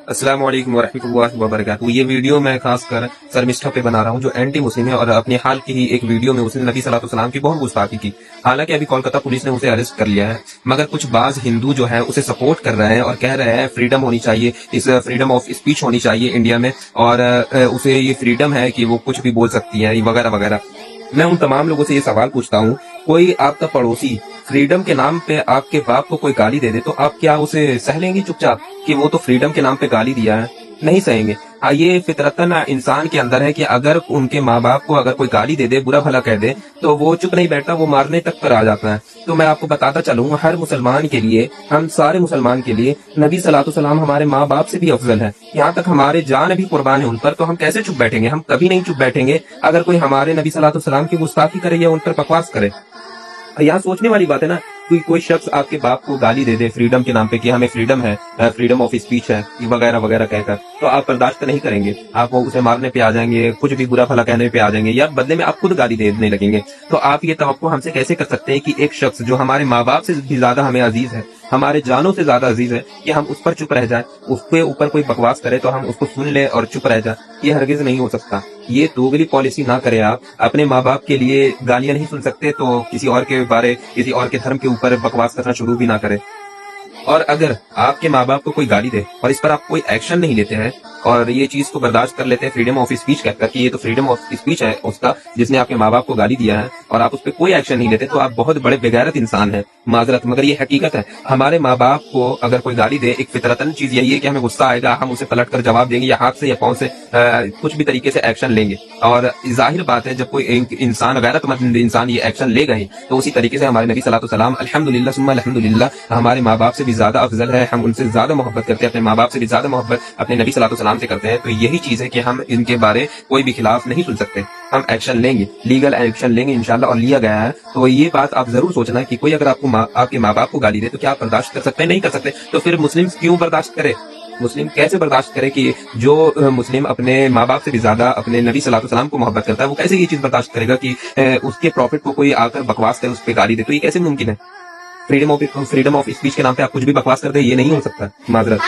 السلام علیکم ورحمۃ اللہ وبرکاتہ۔ یہ ویڈیو میں خاص کر سرمسٹر پہ بنا رہا ہوں جو اینٹی مسلم ہے، اور اپنے حال کی ہی ایک ویڈیو میں اس نے نبی صلی اللہ علیہ وسلم کی بہت گستاخی کی۔ حالانکہ ابھی کولکتہ پولیس نے اسے اریسٹ کر لیا ہے، مگر کچھ بعض ہندو جو ہے اسے سپورٹ کر رہے ہیں اور کہہ رہے ہیں فریڈم ہونی چاہیے، اس فریڈم آف اسپیچ ہونی چاہیے انڈیا میں، اور اسے یہ فریڈم ہے کہ وہ کچھ بھی بول سکتی ہے وغیرہ وغیرہ۔ میں ان تمام لوگوں سے یہ سوال پوچھتا ہوں، کوئی آپ کا پڑوسی فریڈم کے نام پہ آپ کے باپ کو کوئی گالی دے دے تو آپ کیا اسے سہ لیں گے چپ چاپ کہ وہ تو فریڈم کے نام پہ گالی دیا ہے؟ نہیں سہیں گے۔ یہ فطرتاً انسان کے اندر ہے کہ اگر ان کے ماں باپ کو اگر کوئی گالی دے دے، برا بھلا کہہ دے، تو وہ چپ نہیں بیٹھتا، وہ مارنے تک پر آ جاتا ہے۔ تو میں آپ کو بتاتا چلوں، ہر مسلمان کے لیے، ہم سارے مسلمان کے لیے نبی صلی اللہ علیہ وسلم ہمارے ماں باپ سے بھی افضل ہے، یہاں تک ہمارے جان بھی قربان ہے ان پر، تو ہم کیسے چپ بیٹھیں گے؟ ہم کبھی نہیں چپ بیٹھیں گے اگر کوئی ہمارے نبی صلی اللہ علیہ وسلم کی گستاخی کرے یا ان پر بکواس کرے۔ یہاں سوچنے والی بات ہے نا، کوئی شخص آپ کے باپ کو گالی دے دے فریڈم کے نام پہ کہ ہمیں فریڈم ہے، فریڈم آف اسپیچ ہے وغیرہ وغیرہ کہہ کر، تو آپ برداشت نہیں کریں گے، آپ اسے مارنے پہ آ جائیں گے، کچھ بھی برا بھلا کہنے پہ آ جائیں گے، یا بدلے میں آپ خود گالی دینے لگیں گے۔ تو آپ یہ توقع ہم سے کیسے کر سکتے ہیں کہ ایک شخص جو ہمارے ماں باپ سے بھی زیادہ ہمیں عزیز ہے، ہمارے جانوں سے زیادہ عزیز ہے، کہ ہم اس پر چپ رہ جائیں، اس کے اوپر کوئی بکواس کرے تو ہم اس کو سن لیں اور چپ رہ جائیں؟ یہ ہرگز نہیں ہو سکتا۔ یہ دوگلی پالیسی نہ کریں۔ آپ اپنے ماں باپ کے لیے گالیاں نہیں سن سکتے تو کسی اور کے بارے، کسی اور کے دھرم کے اوپر بکواس کرنا شروع بھی نہ کریں۔ اور اگر آپ کے ماں باپ کو کوئی گالی دے اور اس پر آپ کوئی ایکشن نہیں لیتے ہیں اور یہ چیز کو برداشت کر لیتے ہیں فریڈم آف اسپیچ کہہ کر کہ یہ تو فریڈم آف اسپیچ ہے اس کا جس نے آپ کے ماں باپ کو گالی دیا ہے، اور آپ اس پہ کوئی ایکشن نہیں لیتے، تو آپ بہت بڑے بغیرت انسان ہیں، معذرت مگر یہ حقیقت ہے۔ ہمارے ماں باپ کو اگر کوئی گالی دے، ایک فطرتاً چیز یہی ہے کہ ہمیں غصہ آئے گا، ہم اسے پلٹ کر جواب دیں گے یا ہاتھ سے یا پاؤں سے کچھ بھی طریقے سے ایکشن لیں گے، اور ظاہر بات ہے جب کوئی انسان غیرت مند انسان یہ ایکشن لے گئے تو اسی طریقے سے ہمارے نبی صلی اللہ علیہ وسلم الحمدللہ ثم الحمدللہ ہمارے ماں باپ سے بھی زیادہ افضل ہے، ہم ان سے زیادہ محبت کرتے ہیں، اپنے ماں باپ سے بھی زیادہ محبت اپنے نبی صلی اللہ علیہ وسلم سے کرتے ہیں۔ تو یہی چیز ہے کہ ہم ان کے بارے کوئی بھی خلاف نہیں سن سکتے، ہم ایکشن لیں گے، لیگل ایکشن لیں گے انشاءاللہ، اور لیا گیا ہے۔ تو یہ بات آپ ضرور سوچنا کہ کوئی اگر آپ کے ماں باپ کو گالی دے تو کیا آپ برداشت کر سکتے ہیں؟ نہیں کر سکتے۔ تو پھر مسلم کیوں برداشت کرے؟ مسلم کیسے برداشت کرے کہ جو مسلم اپنے ماں باپ سے بھی زیادہ اپنے نبی صلی اللہ علیہ وسلم کو محبت کرتا ہے، وہ کیسے یہ چیز برداشت کرے گا کہ اس کے پروفٹ کو کوئی آ کر بکواس کرے، اس پہ گالی دے؟ تو یہ کیسے ممکن ہے؟ فریڈم آف اسپیچ کے نام پہ آپ کچھ بھی بکواس کر دیں، یہ نہیں ہو سکتا، معذرت۔